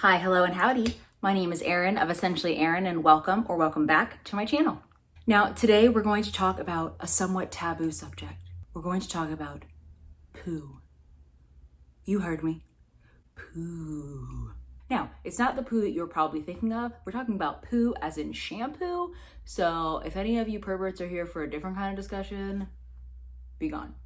Hi, hello, and howdy. My name is Erin of Essentially Erin, and welcome or welcome back to my channel. Now, today we're going to talk about a somewhat taboo subject. We're going to talk about poo. You heard me. Poo. Now, it's not the poo that you're probably thinking of. We're talking about poo as in shampoo. So if any of you perverts are here for a different kind of discussion, be gone.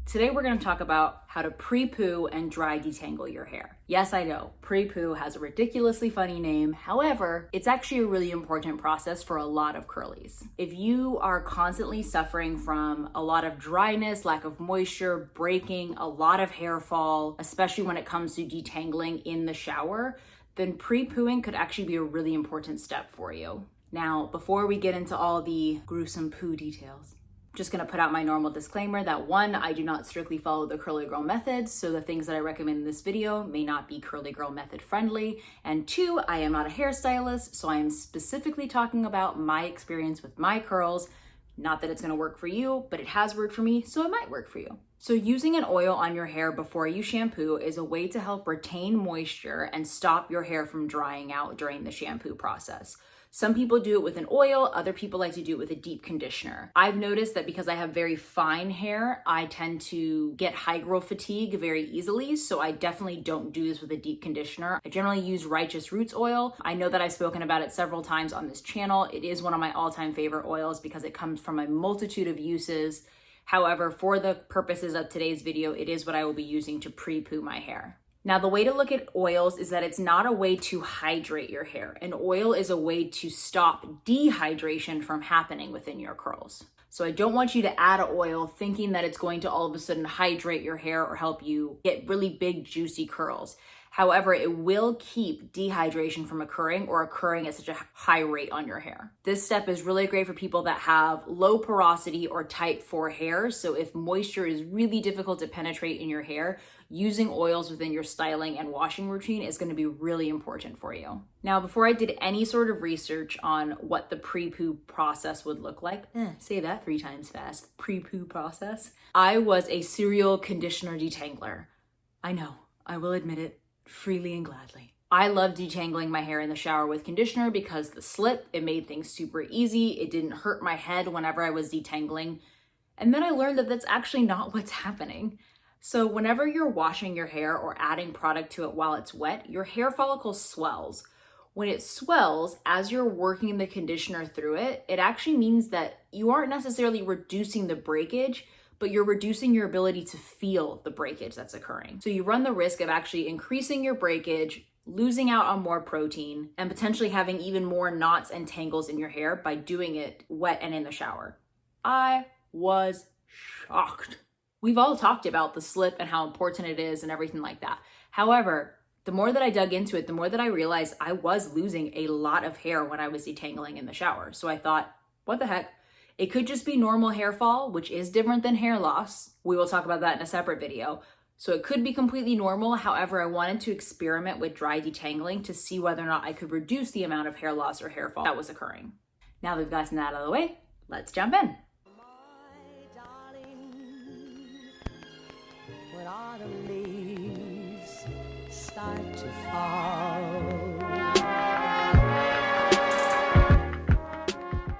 Today we're going to talk about how to pre-poo and dry detangle your hair. Yes, I know, pre-poo has a ridiculously funny name. However, it's actually a really important process for a lot of curlies. If you are constantly suffering from a lot of dryness, lack of moisture, breaking, a lot of hair fall, especially when it comes to detangling in the shower, then pre-pooing could actually be a really important step for you. Now, before we get into all the gruesome poo details, just gonna put out my normal disclaimer that one, I do not strictly follow the curly girl method, so the things that I recommend in this video may not be curly girl method friendly. And two, I am not a hairstylist, so I am specifically talking about my experience with my curls. Not that it's gonna work for you, but it has worked for me, so it might work for you. So using an oil on your hair before you shampoo is a way to help retain moisture and stop your hair from drying out during the shampoo process. Some people do it with an oil, other people like to do it with a deep conditioner. I've noticed that because I have very fine hair, I tend to get high growth fatigue very easily, so I definitely don't do this with a deep conditioner. I generally use Righteous Roots oil. I know that I've spoken about it several times on this channel. It is one of my all-time favorite oils because it comes from a multitude of uses. However, for the purposes of today's video, it is what I will be using to pre-poo my hair. Now, the way to look at oils is that it's not a way to hydrate your hair. An oil is a way to stop dehydration from happening within your curls. So I don't want you to add an oil thinking that it's going to all of a sudden hydrate your hair or help you get really big, juicy curls. However, it will keep dehydration from occurring or occurring at such a high rate on your hair. This step is really great for people that have low porosity or type 4 hair. So if moisture is really difficult to penetrate in your hair, using oils within your styling and washing routine is going to be really important for you. Now, before I did any sort of research on what the pre-poo process would look like, say that 3 times fast, pre-poo process, I was a serial conditioner detangler. I know, I will admit it freely and gladly. I love detangling my hair in the shower with conditioner because the slip, it made things super easy. It didn't hurt my head whenever I was detangling. And then I learned that that's actually not what's happening. So whenever you're washing your hair or adding product to it while it's wet, your hair follicle swells. When it swells, as you're working the conditioner through it, it actually means that you aren't necessarily reducing the breakage, but you're reducing your ability to feel the breakage that's occurring. So you run the risk of actually increasing your breakage, losing out on more protein, and potentially having even more knots and tangles in your hair by doing it wet and in the shower. I was shocked. We've all talked about the slip and how important it is and everything like that. However, the more that I dug into it, the more that I realized I was losing a lot of hair when I was detangling in the shower. So I thought, what the heck? It could just be normal hair fall, which is different than hair loss. We will talk about that in a separate video. So it could be completely normal. However, I wanted to experiment with dry detangling to see whether or not I could reduce the amount of hair loss or hair fall that was occurring. Now that we've gotten that out of the way, let's jump in. When autumn leaves start to fall.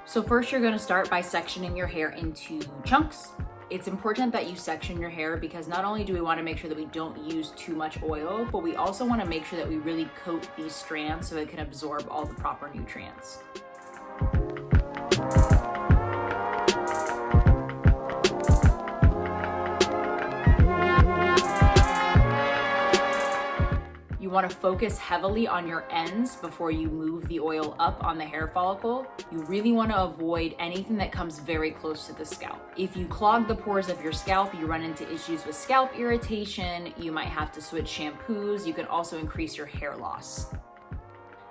So first you're gonna start by sectioning your hair into chunks. It's important that you section your hair because not only do we wanna make sure that we don't use too much oil, but we also wanna make sure that we really coat these strands so it can absorb all the proper nutrients. You want to focus heavily on your ends before you move the oil up on the hair follicle. You really want to avoid anything that comes very close to the scalp. If you clog the pores of your scalp, you run into issues with scalp irritation. You might have to switch shampoos. You can also increase your hair loss.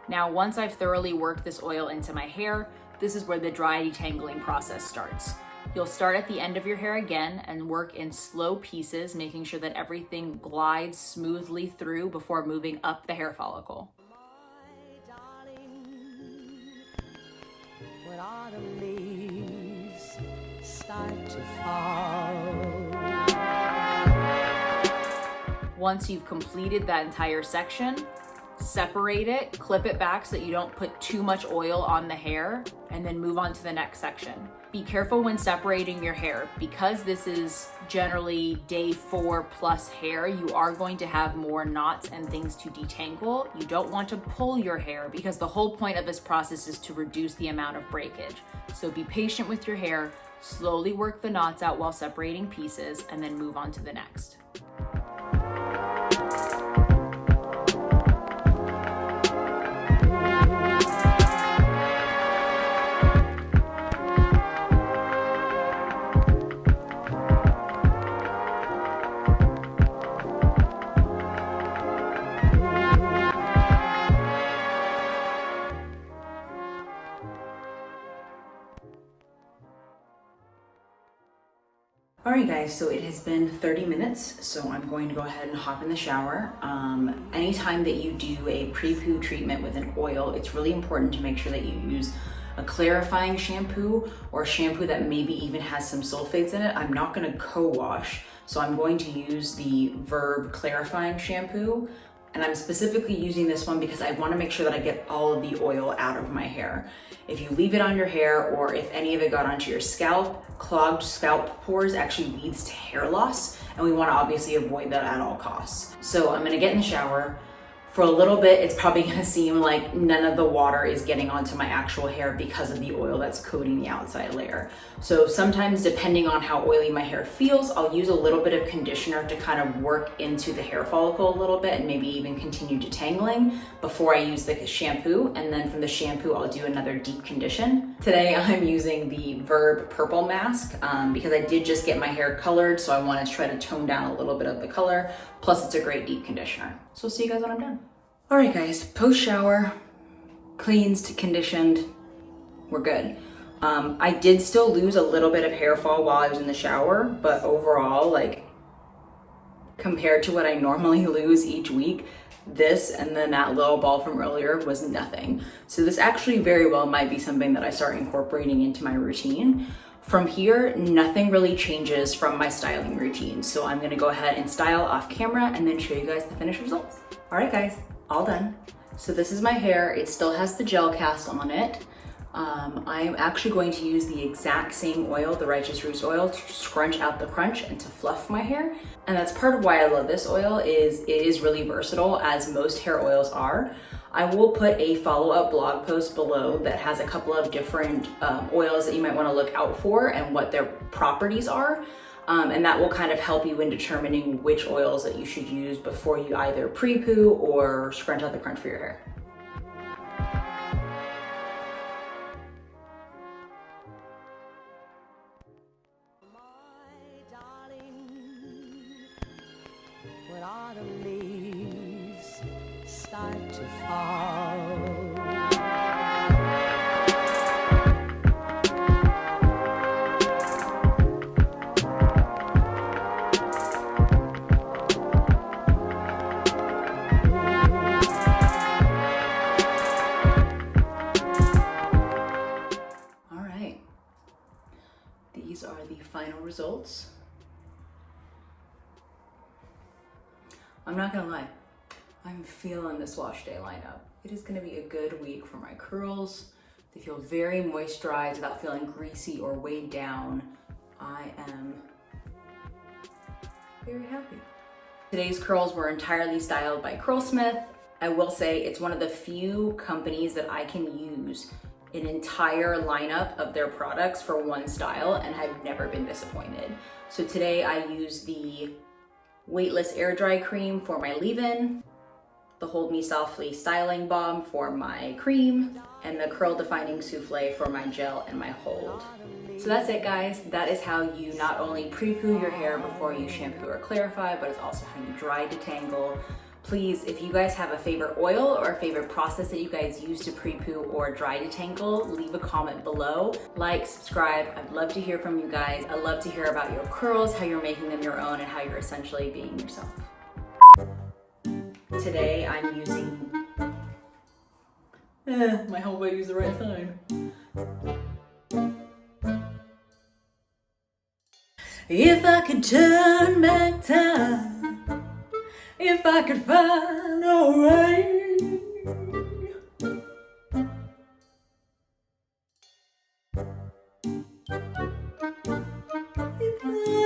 Now, once I've thoroughly worked this oil into my hair, this is where the dry detangling process starts. You'll start at the end of your hair again and work in slow pieces, making sure that everything glides smoothly through before moving up the hair follicle. My darling, when autumn leaves start to fall. Once you've completed that entire section, separate it, clip it back so that you don't put too much oil on the hair, and then move on to the next section. Be careful when separating your hair. Because this is generally day 4 plus hair, you are going to have more knots and things to detangle. You don't want to pull your hair because the whole point of this process is to reduce the amount of breakage. So be patient with your hair, slowly work the knots out while separating pieces, and then move on to the next. Alright guys, so it has been 30 minutes, so I'm going to go ahead and hop in the shower. Anytime that you do a pre-poo treatment with an oil, it's really important to make sure that you use a clarifying shampoo or a shampoo that maybe even has some sulfates in it. I'm not going to co-wash, so I'm going to use the Verb clarifying shampoo. And I'm specifically using this one because I want to make sure that I get all of the oil out of my hair. If you leave it on your hair, or if any of it got onto your scalp, clogged scalp pores actually leads to hair loss, and we want to obviously avoid that at all costs. So I'm going to get in the shower. For a little bit, it's probably going to seem like none of the water is getting onto my actual hair because of the oil that's coating the outside layer. So sometimes, depending on how oily my hair feels, I'll use a little bit of conditioner to kind of work into the hair follicle a little bit and maybe even continue detangling before I use the shampoo. And then from the shampoo, I'll do another deep condition. Today, I'm using the Verb Purple Mask because I did just get my hair colored, so I want to try to tone down a little bit of the color. Plus, it's a great deep conditioner. So I'll see you guys when I'm done. All right, guys, post shower, cleansed, conditioned, we're good. I did still lose a little bit of hair fall while I was in the shower, but overall, like, compared to what I normally lose each week, this and then that little ball from earlier was nothing. So this actually very well might be something that I start incorporating into my routine. From here, nothing really changes from my styling routine. So I'm gonna go ahead and style off camera and then show you guys the finished results. All right, guys, all done. So this is my hair. It still has the gel cast on it. I'm actually going to use the exact same oil, the Righteous Roots oil, to scrunch out the crunch and to fluff my hair. And that's part of why I love this oil, is it is really versatile, as most hair oils are. I will put a follow-up blog post below that has a couple of different oils that you might want to look out for and what their properties are. And that will kind of help you in determining which oils that you should use before you either pre-poo or scrunch out the crunch for your hair. When autumn leaves start to fall, All right, these are the final results. I'm not gonna lie, I'm feeling this wash day lineup. It is gonna be a good week for my curls. They feel very moisturized without feeling greasy or weighed down. I am very happy. Today's curls were entirely styled by Curlsmith. I will say it's one of the few companies that I can use an entire lineup of their products for one style, and I've never been disappointed. So today I used the Weightless Air Dry Cream for my leave-in, the Hold Me Softly Styling Balm for my cream, and the Curl Defining Souffle for my gel and my hold. So that's it, guys. That is how you not only pre-poo your hair before you shampoo or clarify, but it's also how you dry detangle. Please, if you guys have a favorite oil or a favorite process that you guys use to pre-poo or dry detangle, leave a comment below. Like, subscribe. I'd love to hear from you guys. I'd love to hear about your curls, how you're making them your own, and how you're essentially being yourself. Today I'm using... my hope I use the right sign. If I could turn back time, if I could find a way. If I